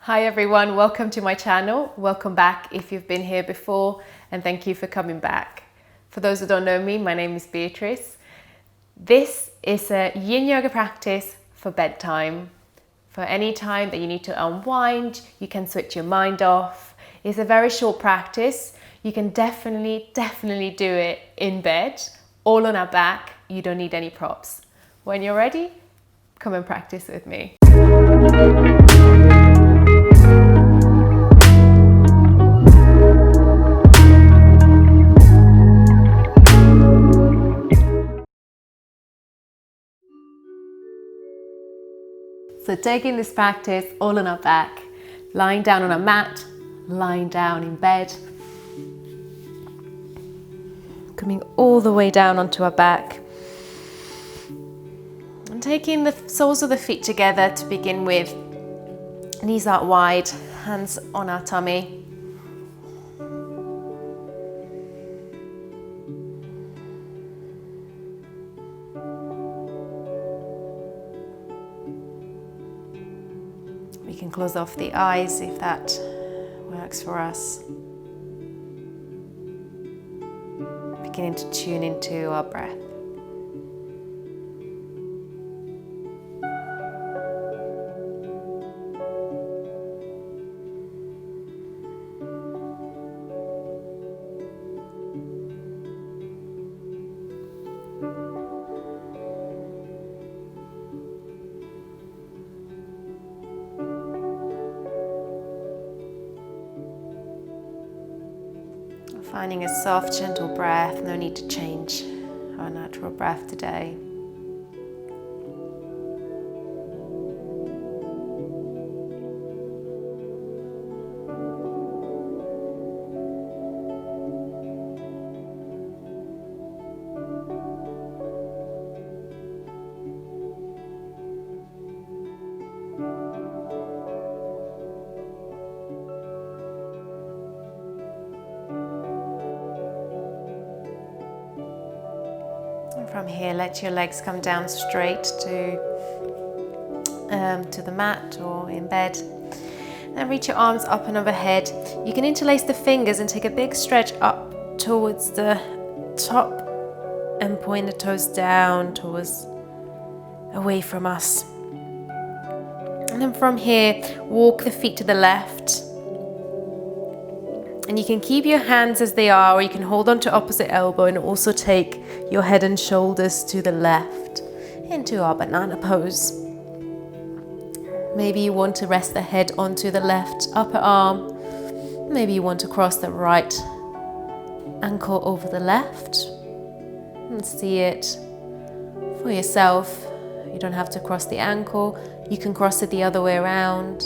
Hi everyone, welcome to my channel. Welcome back if you've been here before, and thank you for coming back. For those who don't know me, my name is Beatrice. This is a Yin Yoga practice for bedtime. For any time that you need to unwind, you can switch your mind off. It's a very short practice. You can definitely do it in bed, all on our back. You don't need any props. When you're ready, come and practice with me. So taking this practice all on our back, lying down on a mat, lying down in bed, coming all the way down onto our back, and taking the soles of the feet together to begin with, knees out wide, hands on our tummy. We can close off the eyes if that works for us. Beginning to tune into our breath. Finding a soft, gentle breath. No need to change our natural breath today. From here, let your legs come down straight to the mat or in bed. Then reach your arms up and overhead. You can interlace the fingers and take a big stretch up towards the top and point the toes down towards away from us. And then from here, walk the feet to the left. And you can keep your hands as they are, or you can hold on to opposite elbow and also take your head and shoulders to the left into our banana pose. Maybe you want to rest the head onto the left upper arm. Maybe you want to cross the right ankle over the left and see it for yourself. You don't have to cross the ankle. You can cross it the other way around.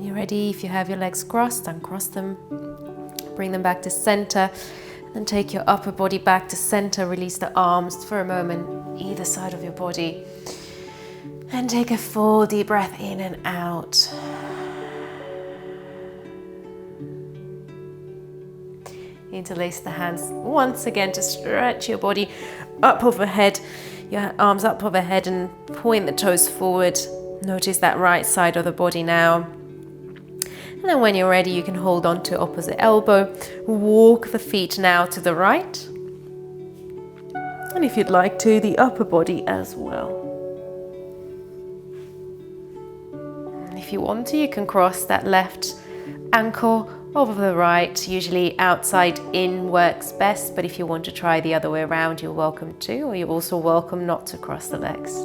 When you're ready, if you have your legs crossed, uncross them. Bring them back to center. And take your upper body back to center. Release the arms for a moment, either side of your body. And take a full deep breath in and out. Interlace the hands once again to stretch your body up overhead. Your arms up overhead and point the toes forward. Notice that right side of the body now. And then when you're ready, you can hold on to opposite elbow. Walk the feet now to the right. And if you'd like to, the upper body as well. And if you want to, you can cross that left ankle over the right. Usually outside in works best, but if you want to try the other way around, you're welcome to, or you're also welcome not to cross the legs.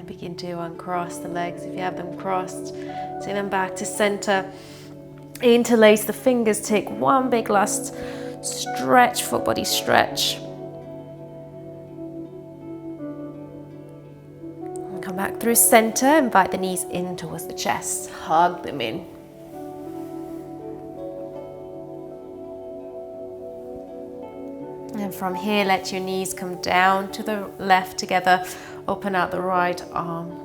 Begin to uncross the legs if you have them crossed. Take them back to center. Interlace the fingers. Take one big last stretch, full body stretch. And come back through center. Invite the knees in towards the chest. Hug them in. And from here, let your knees come down to the left together. Open out the right arm.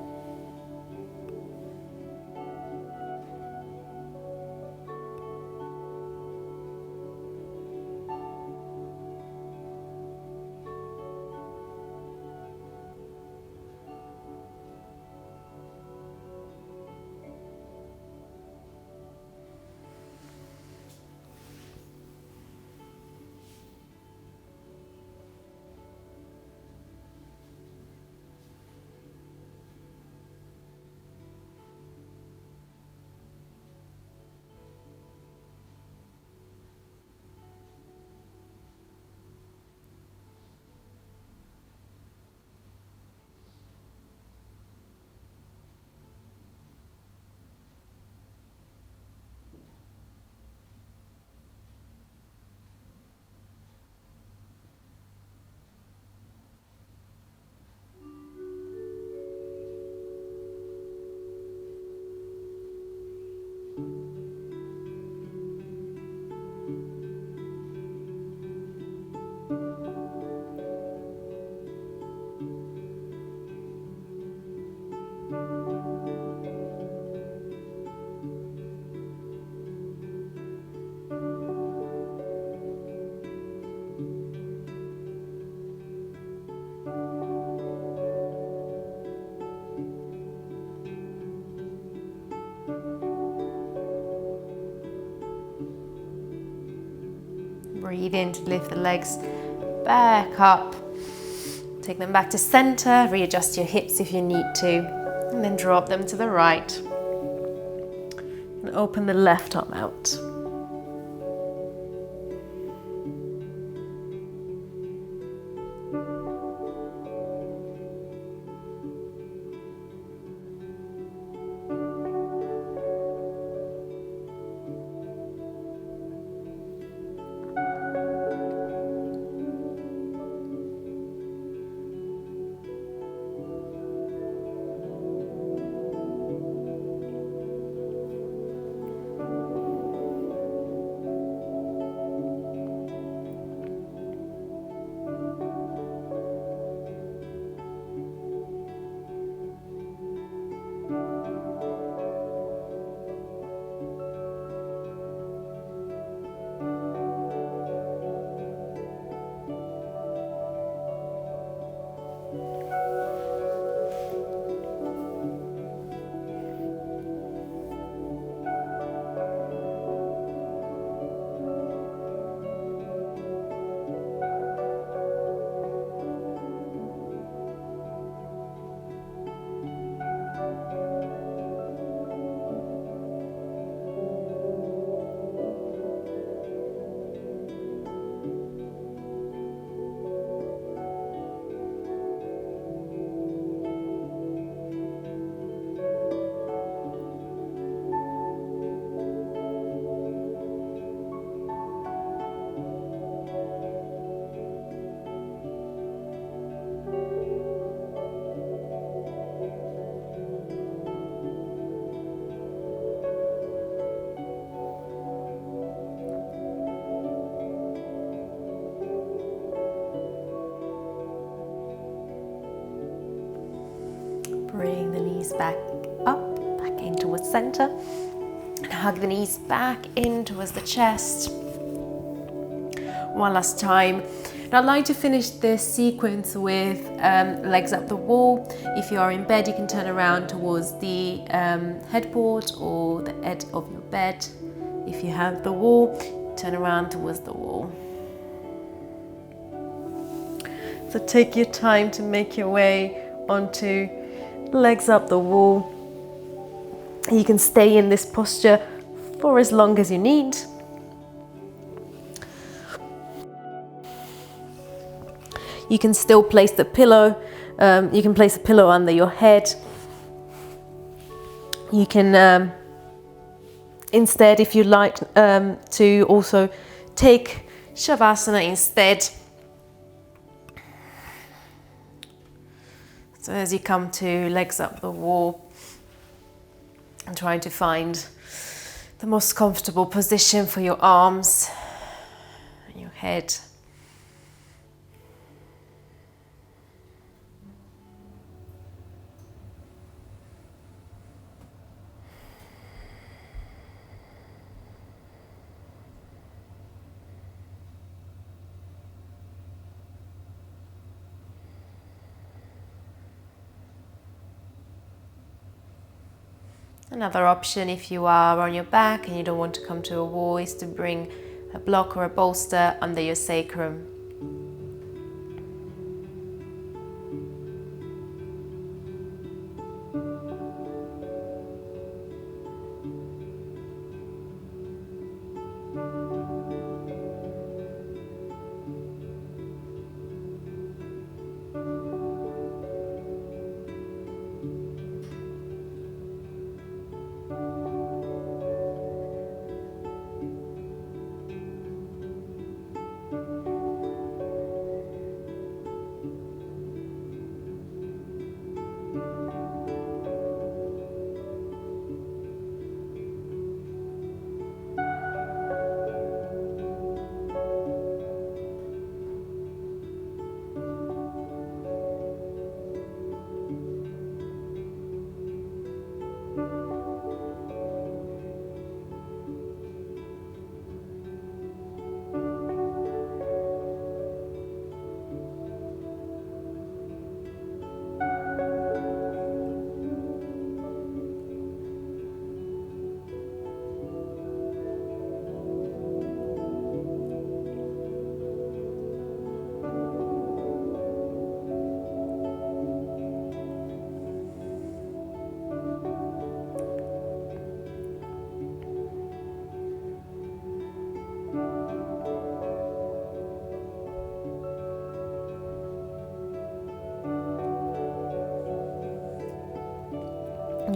Breathe in to lift the legs back up. Take them back to center. Readjust your hips if you need to. And then drop them to the right. And open the left arm out. Bring the knees back up, back in towards center. And hug the knees back in towards the chest. One last time. And I'd like to finish this sequence with legs up the wall. If you are in bed, you can turn around towards the headboard or the edge of your bed. If you have the wall, turn around towards the wall. So take your time to make your way onto legs up the wall. You can stay in this posture for as long as you need. You can still place the pillow. You can place a pillow under your head. You can instead, if you like, to also take Shavasana instead. So as you come to legs up the wall, and trying to find the most comfortable position for your arms and your head. Another option, if you are on your back and you don't want to come to a wall, is to bring a block or a bolster under your sacrum.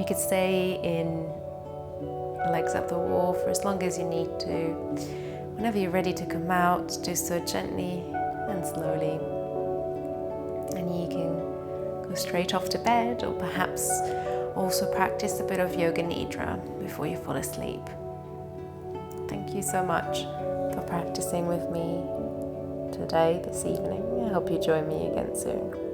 You could stay in legs up the wall for as long as you need to. Whenever you're ready to come out, do so gently and slowly. And you can go straight off to bed, or perhaps also practice a bit of yoga nidra before you fall asleep. Thank you so much for practicing with me today, this evening. I hope you join me again soon.